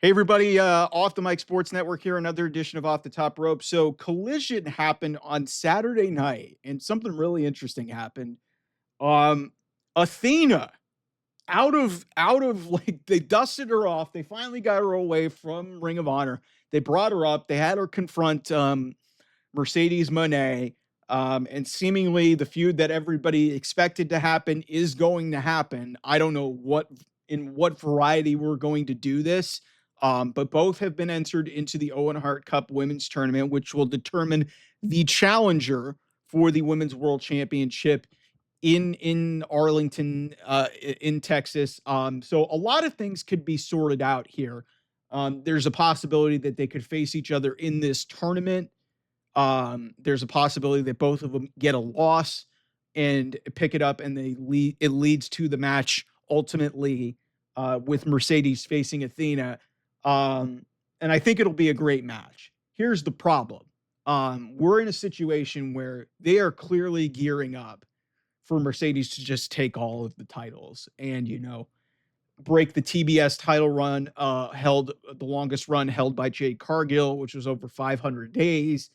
Hey everybody, Off the Mic Sports Network here, another edition of Off the Top Rope. So Collision happened on Saturday night, and something really interesting happened. Um, Athena, out of like they dusted her off. They finally got her away from Ring of Honor. They brought her up. They had her confront Mercedes Mone. And seemingly the feud that everybody expected to happen is going to happen. I don't know what variety we're going to do this. But both have been entered into the Owen Hart Cup Women's Tournament, which will determine the challenger for the Women's World Championship in Arlington, in Texas. So a lot of things could be sorted out here. There's a possibility that they could face each other in this tournament. There's a possibility that both of them get a loss and pick it up, and it leads to the match ultimately with Mercedes facing Athena. Um, and I think it'll be a great match. Here's the problem. We're in a situation where they are clearly gearing up for Mercedes to just take all of the titles and, break the TBS title run, held the longest run held by Jade Cargill, which was over 500 days,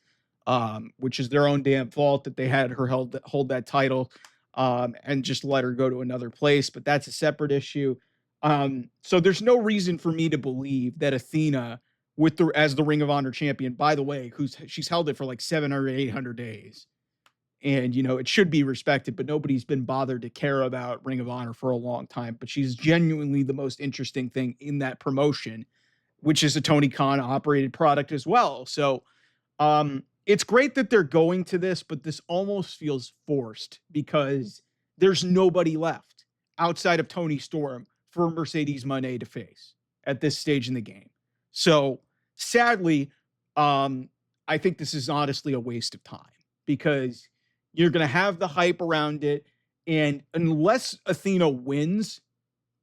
which is their own damn fault that they had her hold that title, and just let her go to another place. But that's a separate issue. So there's no reason for me to believe that Athena, as the Ring of Honor champion, by the way, she's held it for like 700 or 800 days, and it should be respected, but nobody's been bothered to care about Ring of Honor for a long time. But she's genuinely the most interesting thing in that promotion, which is a Tony Khan operated product as well. So it's great that they're going to this, but this almost feels forced because there's nobody left outside of Tony Storm for Mercedes Moné to face at this stage in the game. So sadly, I think this is honestly a waste of time because you're going to have the hype around it. And unless Athena wins,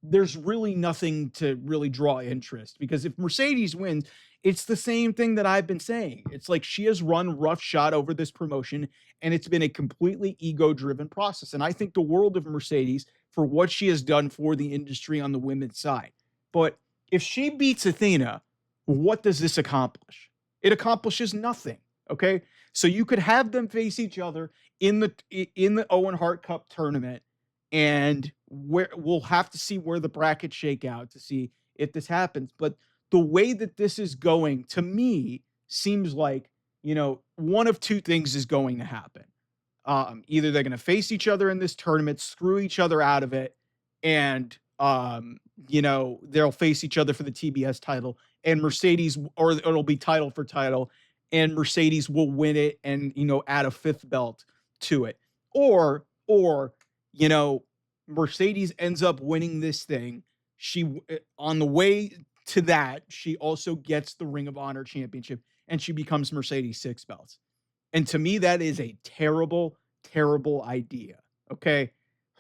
there's really nothing to really draw interest, because if Mercedes wins, it's the same thing that I've been saying. It's like she has run roughshod over this promotion, and it's been a completely ego driven process. And I think the world of Mercedes for what she has done for the industry on the women's side. But if she beats Athena, what does this accomplish? It accomplishes nothing. Okay. So you could have them face each other in the Owen Hart Cup tournament, and where we'll have to see where the brackets shake out to see if this happens. But the way that this is going, to me, seems like, one of two things is going to happen. Either they're going to face each other in this tournament, screw each other out of it, and they'll face each other for the TBS title, and Mercedes, or it'll be title for title, and Mercedes will win it and add a fifth belt to it, or you know Mercedes ends up winning this thing. On the way to that, she also gets the Ring of Honor championship, and she becomes Mercedes six belts. And to me, that is a terrible, terrible idea. Okay.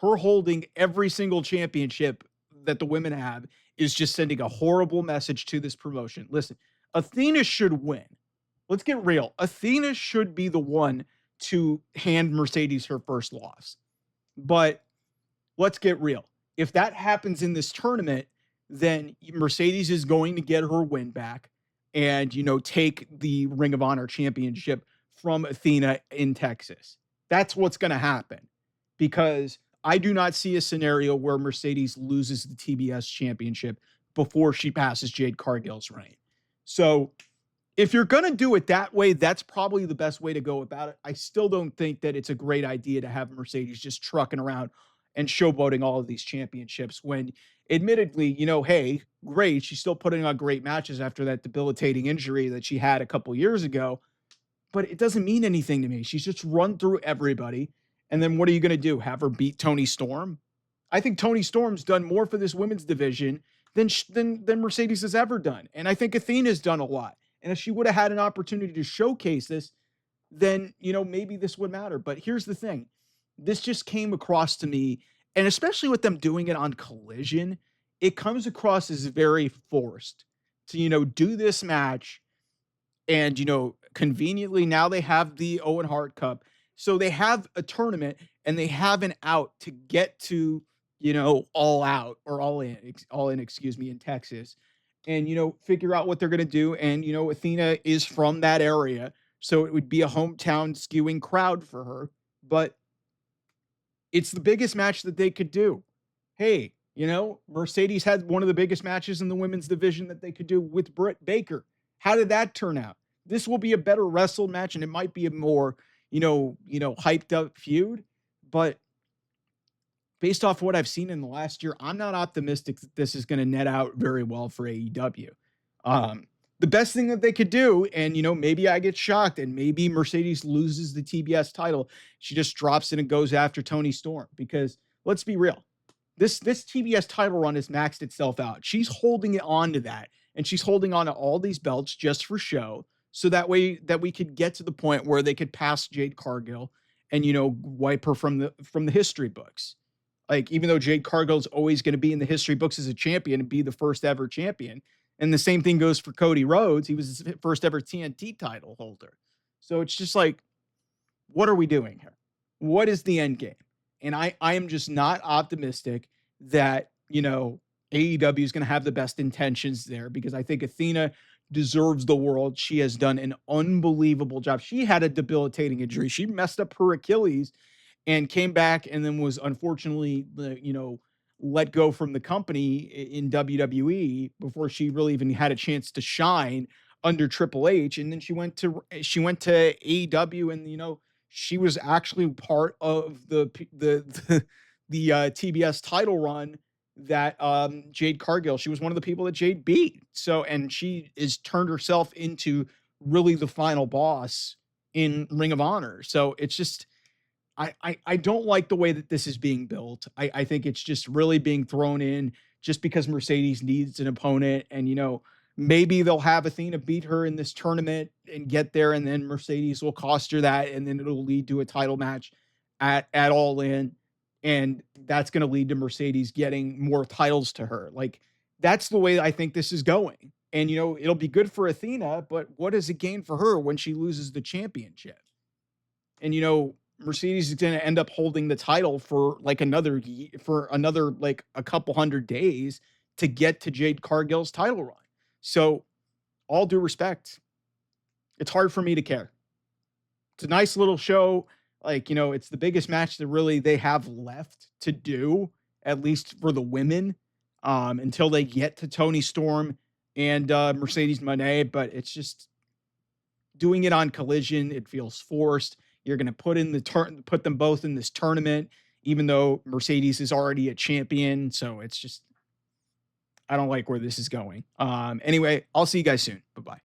Her holding every single championship that the women have is just sending a horrible message to this promotion. Listen, Athena should win. Let's get real. Athena should be the one to hand Mercedes her first loss. But let's get real. If that happens in this tournament, then Mercedes is going to get her win back and, take the Ring of Honor championship from Athena in Texas. That's what's going to happen, because I do not see a scenario where Mercedes loses the TBS championship before she passes Jade Cargill's reign. So if you're going to do it that way, that's probably the best way to go about it. I still don't think that it's a great idea to have Mercedes just trucking around and showboating all of these championships when, admittedly, hey, great, she's still putting on great matches after that debilitating injury that she had a couple years ago, but it doesn't mean anything to me. She's just run through everybody. And then what are you going to do? Have her beat Tony Storm? I think Tony Storm's done more for this women's division than Mercedes has ever done. And I think Athena's done a lot. And if she would have had an opportunity to showcase this, then, maybe this would matter. But here's the thing. This just came across to me, and especially with them doing it on Collision, it comes across as very forced to, do this match. And, conveniently now they have the Owen Hart Cup. So they have a tournament and they have an out to get to, all out or all in, excuse me, in Texas. and, figure out what they're going to do. And, Athena is from that area. So it would be a hometown skewing crowd for her. But it's the biggest match that they could do. Hey, Mercedes had one of the biggest matches in the women's division that they could do with Britt Baker. How did that turn out? This will be a better wrestle match, and it might be a more, hyped up feud. But based off what I've seen in the last year, I'm not optimistic that this is going to net out very well for AEW. Um, the best thing that they could do, and maybe I get shocked, and maybe Mercedes loses the TBS title. She just drops it and goes after Tony Storm, because let's be real, this TBS title run has maxed itself out. She's holding it on to that, and she's holding on to all these belts just for show, so that way that we could get to the point where they could pass Jade Cargill and wipe her from the history books. Like, even though Jade Cargill is always going to be in the history books as a champion and be the first ever champion. And the same thing goes for Cody Rhodes. He was his first ever TNT title holder. So it's just like, what are we doing here? What is the end game? And I am just not optimistic that, AEW is going to have the best intentions there, because I think Athena deserves the world. She has done an unbelievable job. She had a debilitating injury. She messed up her Achilles and came back, and then was unfortunately, let go from the company in WWE before she really even had a chance to shine under Triple H. And then she went to AEW, and she was actually part of the TBS title run that Jade Cargill. She was one of the people that Jade beat. So, and she is turned herself into really the final boss in Ring of Honor. So it's just, I don't like the way that this is being built. I think it's just really being thrown in just because Mercedes needs an opponent, and maybe they'll have Athena beat her in this tournament and get there, and then Mercedes will cost her that, and then it'll lead to a title match at All In, and that's going to lead to Mercedes getting more titles to her. Like, that's the way I think this is going. And it'll be good for Athena, but what does it gain for her when she loses the championship? And Mercedes is going to end up holding the title for another like a couple hundred days to get to Jade Cargill's title run. So, all due respect, it's hard for me to care. It's a nice little show. Like, it's the biggest match that really they have left to do, at least for the women, until they get to Tony Storm and Mercedes Mone. But it's just doing it on Collision. It feels forced. You're going to put them both in this tournament, even though Mercedes is already a champion. So it's just, I don't like where this is going. Anyway, I'll see you guys soon.